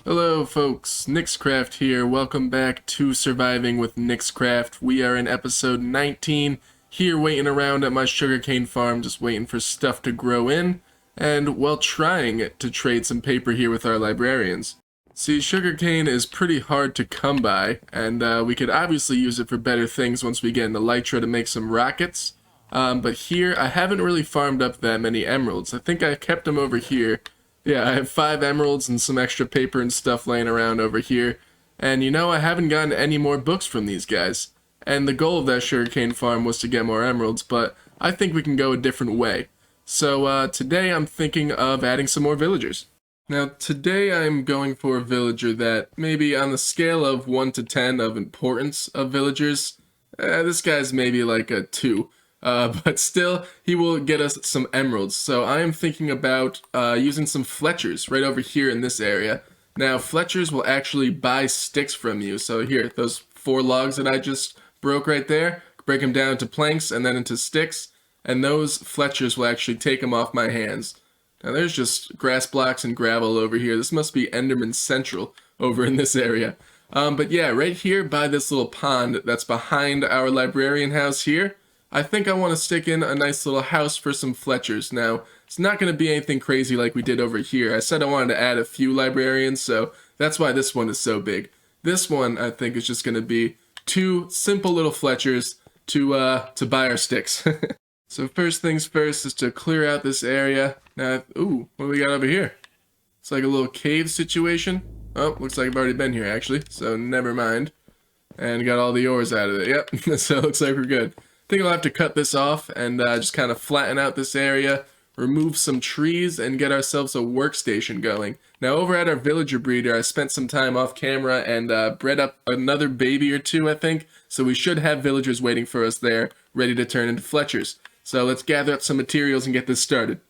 Hello folks, niXcraft here. Welcome back to Surviving with niXcraft. We are in episode 19, here waiting around at my sugarcane farm, just waiting for stuff to grow in, and while trying to trade some paper here with our librarians. See, sugarcane is pretty hard to come by, and we could obviously use it for better things once we get into Elytra to make some rockets. But here, I haven't really farmed up that many emeralds. I think I kept them over here. Yeah, I have 5 emeralds and some extra paper and stuff laying around over here. And you know, I haven't gotten any more books from these guys. And the goal of that sugarcane farm was to get more emeralds, but I think we can go a different way. So today I'm thinking of adding some more villagers. Now today I'm going for a villager that maybe on the scale of 1 to 10 of importance of villagers, this guy's maybe like a 2. But still, he will get us some emeralds. So I am thinking about using some Fletchers right over here in this area. Now, Fletchers will actually buy sticks from you. So here, those 4 logs that I just broke right there, break them down into planks and then into sticks. And those Fletchers will actually take them off my hands. Now, there's just grass blocks and gravel over here. This must be Enderman Central over in this area. But yeah, right here by this little pond that's behind our librarian house here, I think I want to stick in a nice little house for some Fletchers. Now, it's not going to be anything crazy like we did over here. I said I wanted to add a few librarians, so that's why this one is so big. This one, I think, is just going to be 2 simple little Fletchers to buy our sticks. So first things first is to clear out this area. Now, ooh, what do we got over here? It's like a little cave situation. Oh, looks like I've already been here, actually, so never mind. And got all the ores out of it. Yep, so it looks like we're good. I think I'll have to cut this off and just kind of flatten out this area, remove some trees, and get ourselves a workstation going. Now over at our villager breeder, I spent some time off camera and bred up another baby or 2, I think, so we should have villagers waiting for us there, ready to turn into Fletchers. So let's gather up some materials and get this started.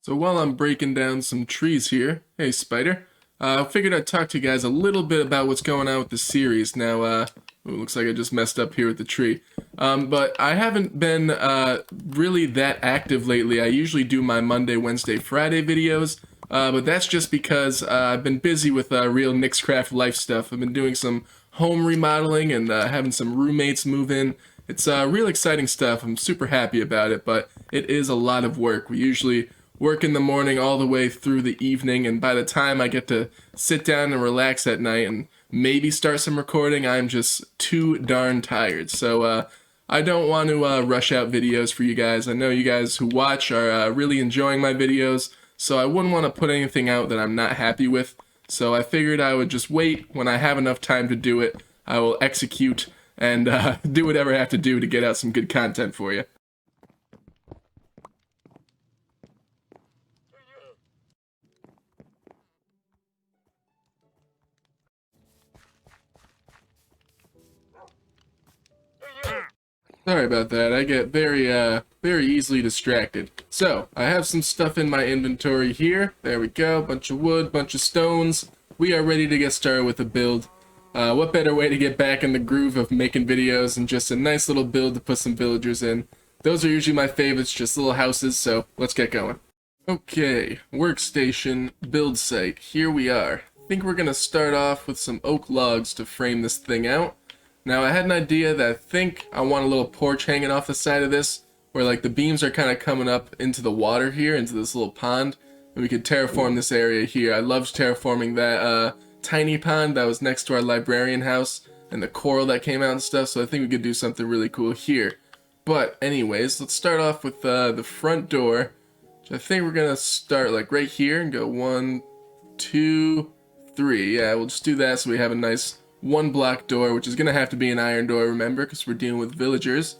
So while I'm breaking down some trees here, hey Spider, I figured I'd talk to you guys a little bit about what's going on with the series. Now, ooh, looks like I just messed up here with the tree. But I haven't been really that active lately. I usually do my Monday, Wednesday, Friday videos, but that's just because I've been busy with real niXcraft life stuff. I've been doing some home remodeling and having some roommates move in. It's real exciting stuff. I'm super happy about it, but it is a lot of work. We usually work in the morning all the way through the evening, and by the time I get to sit down and relax at night and maybe start some recording, I'm just too darn tired. So I don't want to rush out videos for you guys. I know you guys who watch are really enjoying my videos, so I wouldn't want to put anything out that I'm not happy with. So I figured I would just wait. When I have enough time to do it, I will execute and do whatever I have to do to get out some good content for you. Sorry about that. I get very easily distracted. So, I have some stuff in my inventory here. There we go. Bunch of wood, bunch of stones. We are ready to get started with a build. What better way to get back in the groove of making videos and just a nice little build to put some villagers in. Those are usually my favorites, just little houses, so let's get going. Okay, workstation, build site. Here we are. I think we're gonna start off with some oak logs to frame this thing out. Now, I had an idea that I think I want a little porch hanging off the side of this, where like the beams are kind of coming up into the water here, into this little pond, and we could terraform this area here. I loved terraforming that tiny pond that was next to our librarian house, and the coral that came out and stuff, so I think we could do something really cool here. But anyways, let's start off with the front door, which I think we're gonna start like right here and go 1, 2, 3. Yeah, we'll just do that so we have a nice 1 block door, which is going to have to be an iron door, remember, because we're dealing with villagers.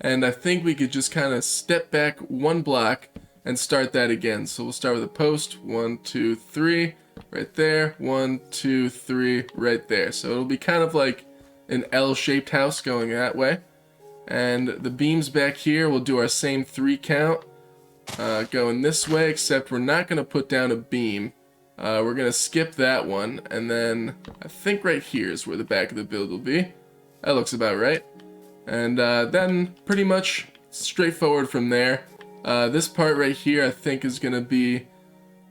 And I think we could just kind of step back 1 block and start that again. So we'll start with a post, 1, 2, 3, right there, 1, 2, 3, right there. So it'll be kind of like an L-shaped house going that way. And the beams back here, we'll do our same 3 count, going this way, except we're not going to put down a beam. We're going to skip that one, and then I think right here is where the back of the build will be. That looks about right. And then pretty much straightforward from there. This part right here I think is going to be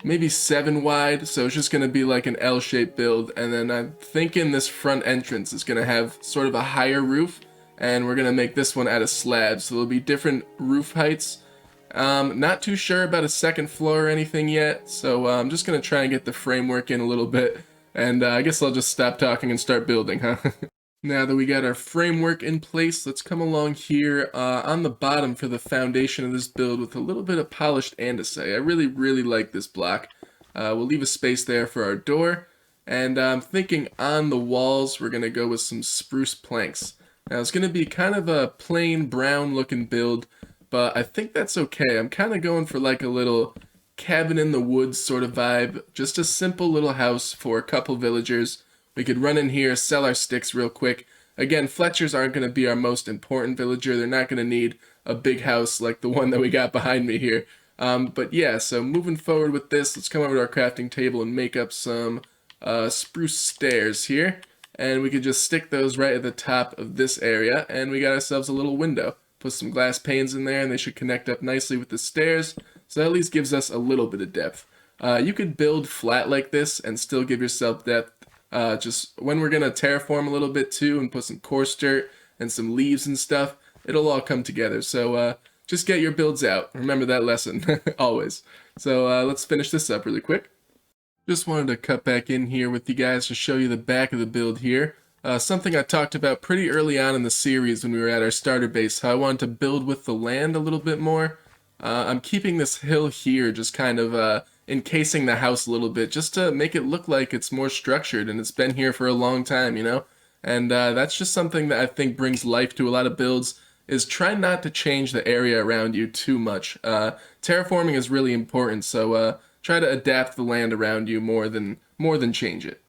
maybe 7 wide, so it's just going to be like an L-shaped build. And then I'm thinking this front entrance is going to have sort of a higher roof, and we're going to make this one out of slabs, so there'll be different roof heights. Not too sure about a second floor or anything yet, so I'm just going to try and get the framework in a little bit, and I guess I'll just stop talking and start building, huh? Now that we got our framework in place, let's come along here on the bottom for the foundation of this build with a little bit of polished andesite. I really like this block. We'll leave a space there for our door, and I'm thinking on the walls we're going to go with some spruce planks. Now it's going to be kind of a plain brown looking build, but I think that's okay. I'm kind of going for like a little cabin in the woods sort of vibe. Just a simple little house for a couple villagers. We could run in here, sell our sticks real quick. Again, Fletchers aren't going to be our most important villager. They're not going to need a big house like the one that we got behind me here. But yeah, so moving forward with this, let's come over to our crafting table and make up some spruce stairs here. And we could just stick those right at the top of this area, and we got ourselves a little window. Put some glass panes in there, and they should connect up nicely with the stairs, so that at least gives us a little bit of depth. You could build flat like this and still give yourself depth. Just when we're going to terraform a little bit too and put some coarse dirt and some leaves and stuff, it'll all come together. So just get your builds out. Remember that lesson, always. So let's finish this up really quick. Just wanted to cut back in here with you guys to show you the back of the build here. Something I talked about pretty early on in the series when we were at our starter base, how I wanted to build with the land a little bit more. I'm keeping this hill here just kind of encasing the house a little bit just to make it look like it's more structured and it's been here for a long time, you know? And that's just something that I think brings life to a lot of builds, is try not to change the area around you too much. Terraforming is really important, so try to adapt the land around you more than change it.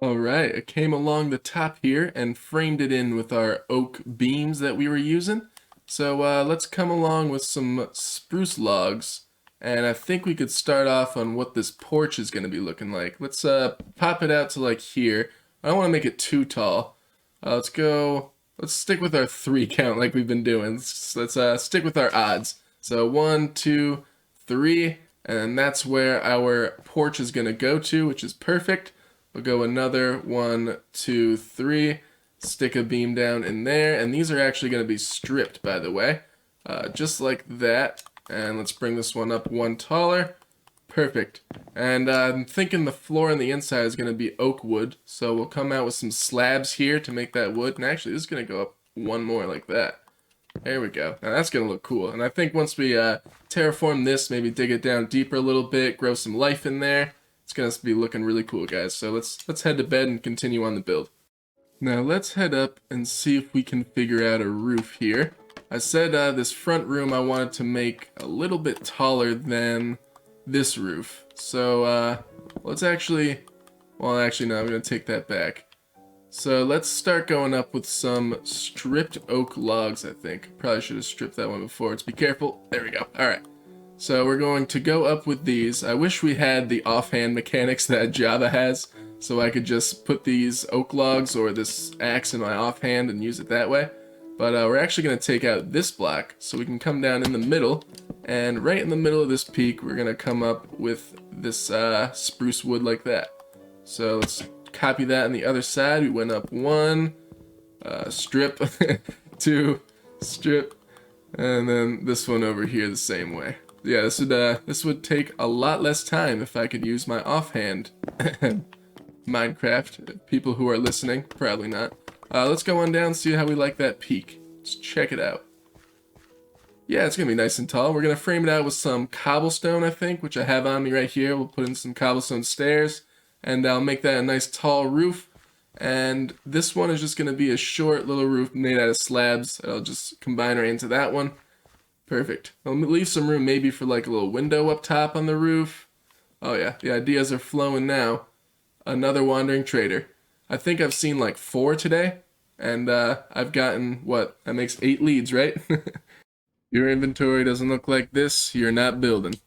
Alright, I came along the top here and framed it in with our oak beams that we were using. So let's come along with some spruce logs, and I think we could start off on what this porch is going to be looking like. Let's pop it out to like here. I don't want to make it too tall. Let's stick with our 3 count like we've been doing. Let's stick with our odds. So 1, 2, 3, and that's where our porch is going to go to, which is perfect. We'll go another 1, 2, 3, stick a beam down in there, and these are actually going to be stripped, by the way, just like that. And let's bring this one up 1 taller. Perfect. And I'm thinking the floor on the inside is going to be oak wood, so we'll come out with some slabs here to make that wood. And actually, this is going to go up 1 more like that. There we go. Now that's going to look cool. And I think once we terraform this, maybe dig it down deeper a little bit, grow some life in there, it's going to be looking really cool, guys. So let's head to bed and continue on the build. Now let's head up and see if we can figure out a roof here. I said this front room I wanted to make a little bit taller than this roof. So let's actually, well actually no, I'm going to take that back. So let's start going up with some stripped oak logs, I think. Probably should have stripped that one before. Let's be careful. There we go. Alright. So we're going to go up with these. I wish we had the offhand mechanics that Java has, so I could just put these oak logs or this axe in my offhand and use it that way. But we're actually going to take out this block, so we can come down in the middle, and right in the middle of this peak, we're going to come up with this spruce wood like that. So let's copy that on the other side. We went up 1, strip, 2, strip, and then this one over here the same way. Yeah, this would take a lot less time if I could use my offhand. Minecraft, people who are listening, probably not. Let's go on down and see how we like that peak. Let's check it out. Yeah, it's gonna be nice and tall. We're gonna frame it out with some cobblestone, I think, which I have on me right here. We'll put in some cobblestone stairs, and I'll make that a nice tall roof. And this one is just gonna be a short little roof made out of slabs. I'll just combine right into that one. Perfect. I'll leave some room maybe for like a little window up top on the roof. Oh yeah, the ideas are flowing now. Another wandering trader. I think I've seen like 4 today, and I've gotten, what, that makes 8 leads, right? Your inventory doesn't look like this, you're not building.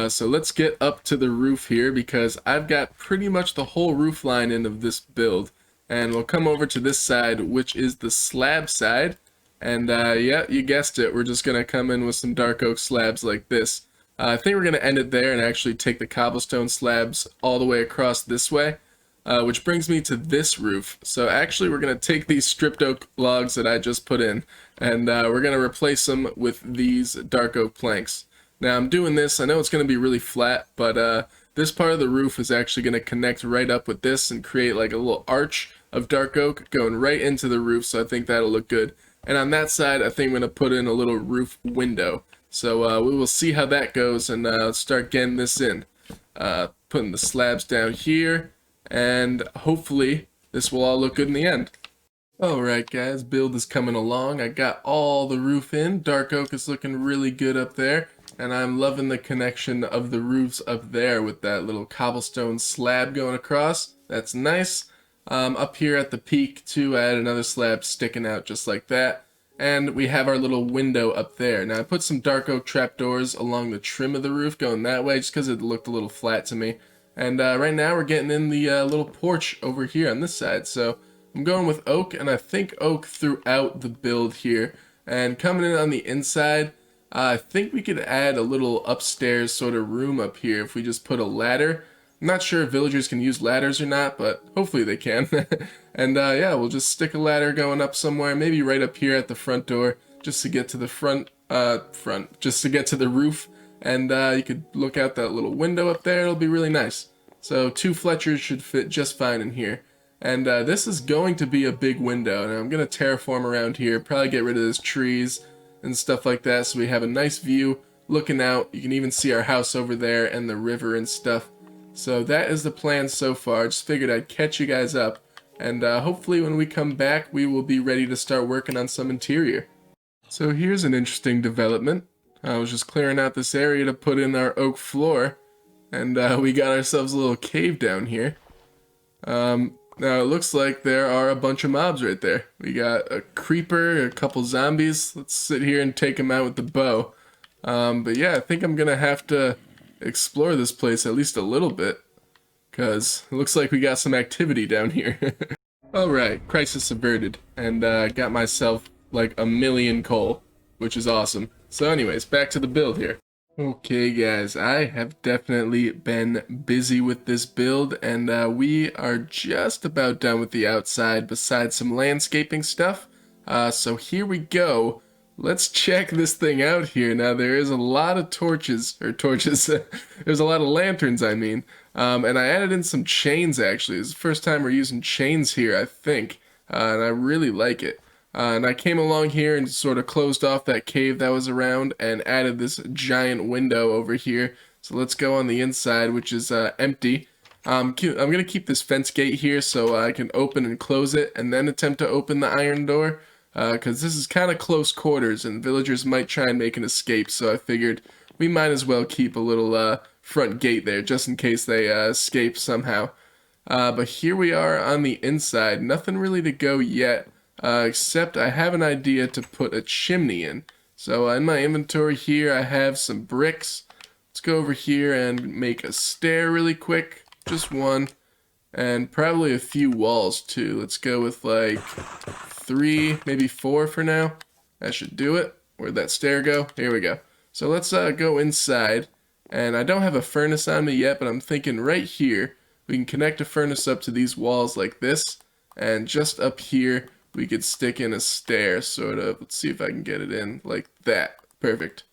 So let's get up to the roof here, because I've got pretty much the whole roof line in of this build. And we'll come over to this side, which is the slab side. And yeah, you guessed it, we're just going to come in with some dark oak slabs like this. I think we're going to end it there and actually take the cobblestone slabs all the way across this way, which brings me to this roof. So actually we're going to take these stripped oak logs that I just put in, and we're going to replace them with these dark oak planks. Now I'm doing this, I know it's going to be really flat, but this part of the roof is actually going to connect right up with this and create like a little arch of dark oak going right into the roof, so I think that'll look good. And on that side, I think I'm going to put in a little roof window. So we will see how that goes, and start getting this in. Putting the slabs down here, and hopefully this will all look good in the end. Alright guys, build is coming along. I got all the roof in. Dark oak is looking really good up there, and I'm loving the connection of the roofs up there with that little cobblestone slab going across. That's nice. Up here at the peak too, I had another slab sticking out just like that. And we have our little window up there. Now I put some dark oak trapdoors along the trim of the roof going that way just because it looked a little flat to me. And right now we're getting in the little porch over here on this side. So I'm going with oak, and I think oak throughout the build here. And coming in on the inside, I think we could add a little upstairs sort of room up here if we just put a ladder. I'm not sure if villagers can use ladders or not, but hopefully they can. And yeah, we'll just stick a ladder going up somewhere, maybe right up here at the front door, just to get to the just to get to the roof. And you could look out that little window up there. It'll be really nice. So 2 Fletchers should fit just fine in here. And this is going to be a big window. And I'm going to terraform around here, probably get rid of those trees and stuff like that, so we have a nice view looking out. You can even see our house over there and the river and stuff. So that is the plan so far. Just figured I'd catch you guys up, and hopefully when we come back we will be ready to start working on some interior. So here's an interesting development. I was just clearing out this area to put in our oak floor, and we got ourselves a little cave down here. Now it looks like there are a bunch of mobs right there. We got a creeper, a couple zombies. Let's sit here and take them out with the bow. But yeah, I think I'm gonna have to explore this place at least a little bit, because it looks like we got some activity down here. Alright, crisis averted, and got myself like 1,000,000 coal, which is awesome. So anyways, back to the build here. Okay guys, I have definitely been busy with this build, and we are just about done with the outside besides some landscaping stuff. So here we go. Let's check this thing out here. Now there is a lot of torches, there's a lot of lanterns I mean, and I added in some chains actually. It's the first time we're using chains here I think, and I really like it. And I came along here and sort of closed off that cave that was around and added this giant window over here. So let's go on the inside, which is empty. I'm going to keep this fence gate here so I can open and close it and then attempt to open the iron door. Because this is kind of close quarters and villagers might try and make an escape, so I figured we might as well keep a little front gate there just in case they escape somehow. But here we are on the inside. Nothing really to go yet. Except I have an idea to put a chimney in. So in my inventory here I have some bricks. Let's go over here and make a stair really quick. Just one. And probably a few walls too. Let's go with like 3, maybe 4 for now. That should do it. Where'd that stair go? Here we go. So let's go inside. And I don't have a furnace on me yet, but I'm thinking right here we can connect a furnace up to these walls like this. And just up here we could stick in a stair, sort of. Let's see if I can get it in like that. Perfect.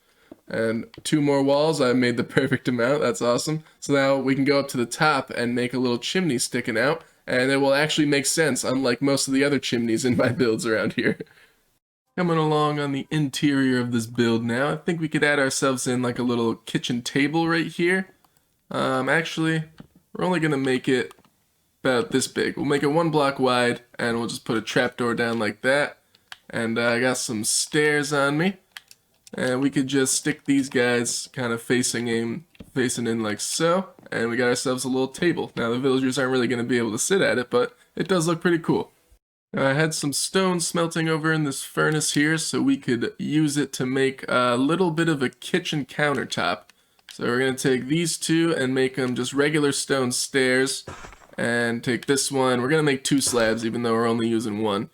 And 2 more walls. I made the perfect amount. That's awesome. So now we can go up to the top and make a little chimney sticking out, and it will actually make sense, unlike most of the other chimneys in my builds around here. Coming along on the interior of this build now, I think we could add ourselves in like a little kitchen table right here. Actually, we're only going to make it about this big. We'll make it 1 block wide, and we'll just put a trapdoor down like that. And I got some stairs on me, and we could just stick these guys kind of facing in like so, and we got ourselves a little table. Now the villagers aren't really going to be able to sit at it, but it does look pretty cool. I had some stone smelting over in this furnace here, so we could use it to make a little bit of a kitchen countertop. So we're going to take these 2 and make them just regular stone stairs. And take this one. We're going to make 2 slabs even though we're only using 1.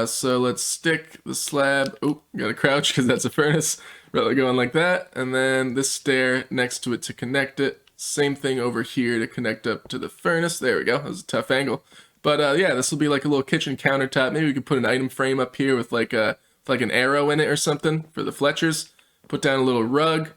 So let's stick the slab. Oh, gotta crouch because that's a furnace. Really going like that, and then this stair next to it to connect it. Same thing over here to connect up to the furnace. There we go. That was a tough angle. But yeah, this will be like a little kitchen countertop. Maybe we could put an item frame up here with like an arrow in it or something for the Fletchers. Put down a little rug.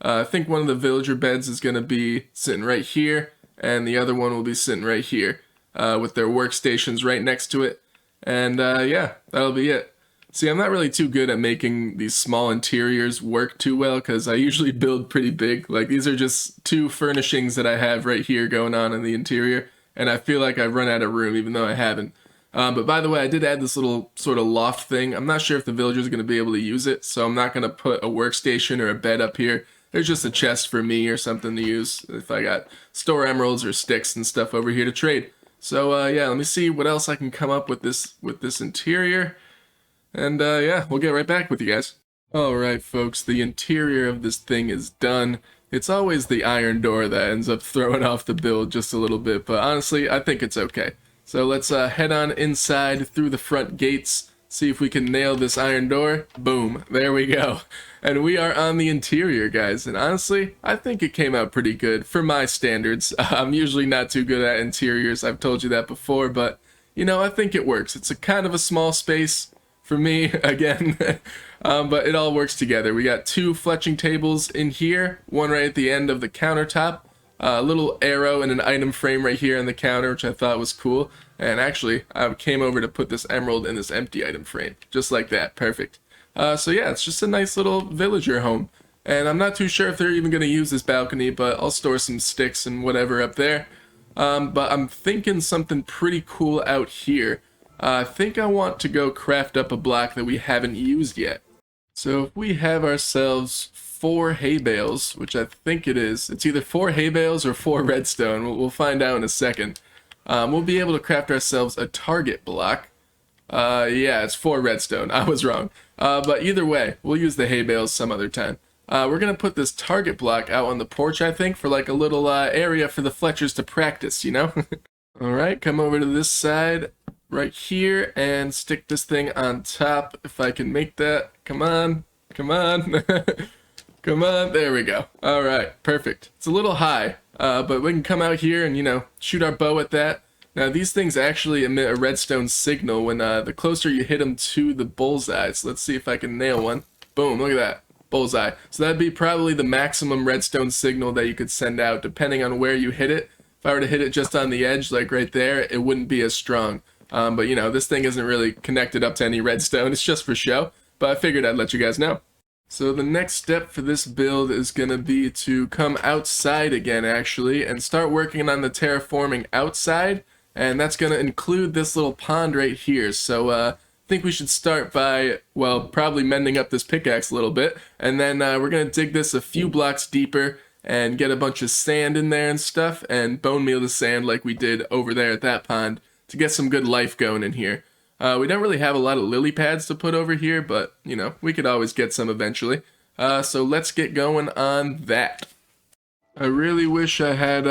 I think one of the villager beds is going to be sitting right here, and the other one will be sitting right here with their workstations right next to it. And yeah, that'll be it. See, I'm not really too good at making these small interiors work too well because I usually build pretty big. Like, these are just two furnishings that I have right here going on in the interior, and I feel like I've run out of room even though I haven't. But by the way, I did add this little sort of loft thing. I'm not sure if the villagers are going to be able to use it, so I'm not going to put a workstation or a bed up here. There's just a chest for me or something to use if I got store emeralds or sticks and stuff over here to trade. So yeah, let me see what else I can come up with this interior. And yeah, we'll get right back with you guys. Alright folks, the interior of this thing is done. It's always the iron door that ends up throwing off the build just a little bit, but honestly, I think it's okay. So let's head on inside through the front gates, see if we can nail this iron door. Boom, there we go. And we are on the interior, guys, and honestly, I think it came out pretty good for my standards. I'm usually not too good at interiors, I've told you that before, but you know, I think it works. It's a kind of a small space for me, again, but it all works together. We got two fletching tables in here, one right at the end of the countertop, a little arrow and an item frame right here on the counter, which I thought was cool. And actually, I came over to put this emerald in this empty item frame, just like that. Perfect. So yeah, it's just a nice little villager home. And I'm not too sure if they're even going to use this balcony, but I'll store some sticks and whatever up there. But I'm thinking something pretty cool out here. I think I want to go craft up a block that we haven't used yet. So if we have ourselves 4 hay bales, which I think it is, it's either 4 hay bales or 4 redstone. We'll find out in a second. We'll be able to craft ourselves a target block. Yeah, it's 4 redstone. I was wrong. But either way, we'll use the hay bales some other time. We're going to put this target block out on the porch, I think, for like a little area for the Fletchers to practice, you know? Alright, come over to this side right here and stick this thing on top if I can make that. Come on, come on. Come on, there we go. Alright, perfect. It's a little high, but we can come out here and, you know, shoot our bow at that. Now, these things actually emit a redstone signal when the closer you hit them to the bullseye. So let's see if I can nail one. Boom, look at that. Bullseye. So that'd be probably the maximum redstone signal that you could send out, depending on where you hit it. If I were to hit it just on the edge, like right there, it wouldn't be as strong. But, you know, this thing isn't really connected up to any redstone. It's just for show. But I figured I'd let you guys know. So the next step for this build is going to be to come outside again, actually, and start working on the terraforming outside. And that's going to include this little pond right here. So I think we should start by, well, probably mending up this pickaxe a little bit. And then we're going to dig this a few blocks deeper and get a bunch of sand in there and stuff, and bone meal the sand like we did over there at that pond to get some good life going in here. We don't really have a lot of lily pads to put over here, but, you know, we could always get some eventually. So let's get going on that. I really wish I had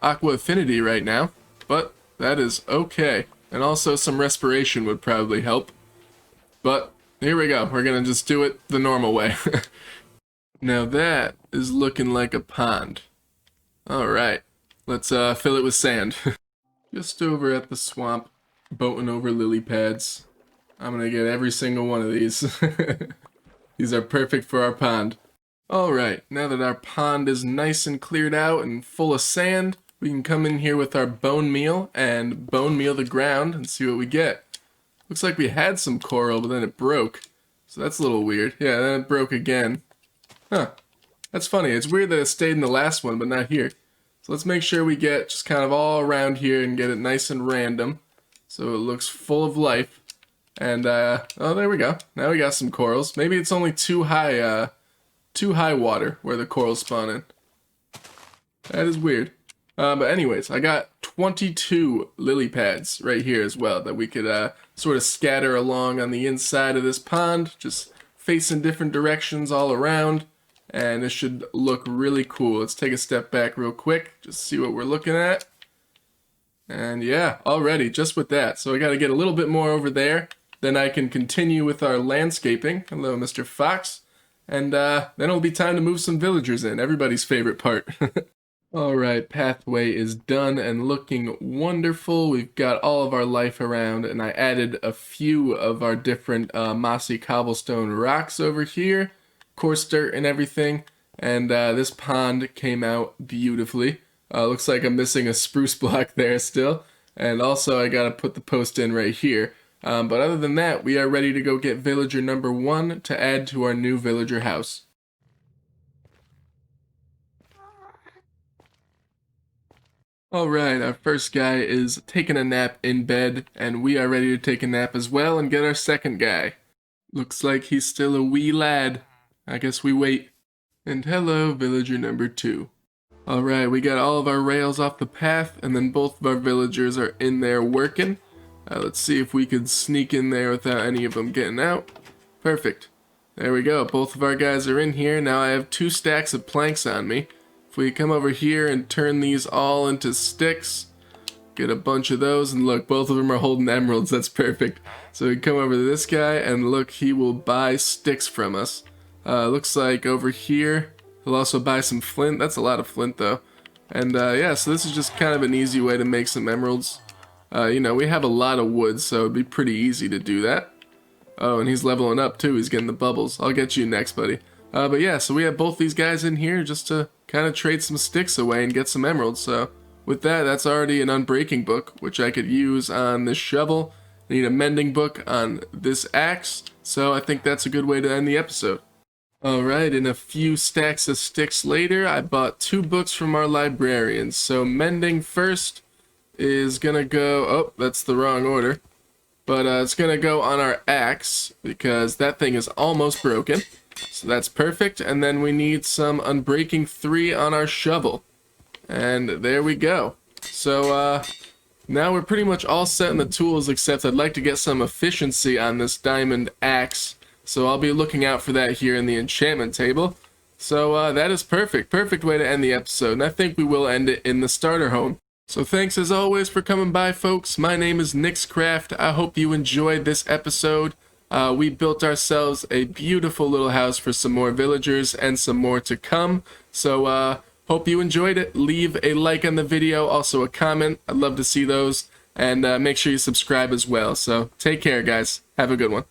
Aqua Affinity right now, but that is okay. And also some respiration would probably help. But here we go. We're going to just do it the normal way. Now that is looking like a pond. Alright, let's fill it with sand. Just over at the swamp, boating over lily pads. I'm gonna get every single one of these. These are perfect for our pond. Alright, now that our pond is nice and cleared out and full of sand, we can come in here with our bone meal and bone meal the ground and see what we get. Looks like we had some coral, but then it broke. So that's a little weird. Yeah, then it broke again. Huh. That's funny. It's weird that it stayed in the last one, but not here. So let's make sure we get just kind of all around here and get it nice and random, so it looks full of life. And, oh, there we go. Now we got some corals. Maybe it's only too high water where the corals spawn in. That is weird. But anyways, I got 22 lily pads right here as well that we could sort of scatter along on the inside of this pond, just facing different directions all around. And this should look really cool. Let's take a step back real quick, just see what we're looking at. And yeah, already, just with that. So I gotta get a little bit more over there. Then I can continue with our landscaping. Hello, Mr. Fox. and then it'll be time to move some villagers in, everybody's favorite part. Alright, pathway is done and looking wonderful. We've got all of our life around, and I added a few of our different mossy cobblestone rocks over here, coarse dirt and everything, and this pond came out beautifully. Looks like I'm missing a spruce block there still, and also I gotta put the post in right here. But other than that, we are ready to go get villager number 1 to add to our new villager house. Alright, our first guy is taking a nap in bed, and we are ready to take a nap as well and get our second guy. Looks like he's still a wee lad. I guess we wait. And hello, villager number 2. Alright, we got all of our rails off the path, and then both of our villagers are in there working. Let's see if we could sneak in there without any of them getting out. Perfect. There we go, both of our guys are in here. Now I have 2 stacks of planks on me. If we come over here and turn these all into sticks, get a bunch of those, and look, both of them are holding emeralds. That's perfect. So we come over to this guy, and look, he will buy sticks from us. Looks like over here, he'll also buy some flint. That's a lot of flint, though. And yeah, so this is just kind of an easy way to make some emeralds. You know, we have a lot of wood, so it'd be pretty easy to do that. Oh, and he's leveling up, too. He's getting the bubbles. I'll get you next, buddy. But yeah, so we have both these guys in here just to kind of trade some sticks away and get some emeralds. So with that, that's already an unbreaking book, which I could use on this shovel. I need a mending book on this axe, so I think that's a good way to end the episode. Alright, and a few stacks of sticks later, I bought 2 books from our librarians. So mending first is gonna go, oh, that's the wrong order. But it's gonna go on our axe, because that thing is almost broken. So that's perfect, and then we need some Unbreaking 3 on our shovel. And there we go. So now we're pretty much all set in the tools, except I'd like to get some efficiency on this diamond axe. So I'll be looking out for that here in the enchantment table. So that is perfect. Perfect way to end the episode, and I think we will end it in the starter home. So thanks as always for coming by, folks. My name is niXcraft. I hope you enjoyed this episode. We built ourselves a beautiful little house for some more villagers and some more to come. So hope you enjoyed it. Leave a like on the video, also a comment. I'd love to see those. And make sure you subscribe as well. So take care, guys. Have a good one.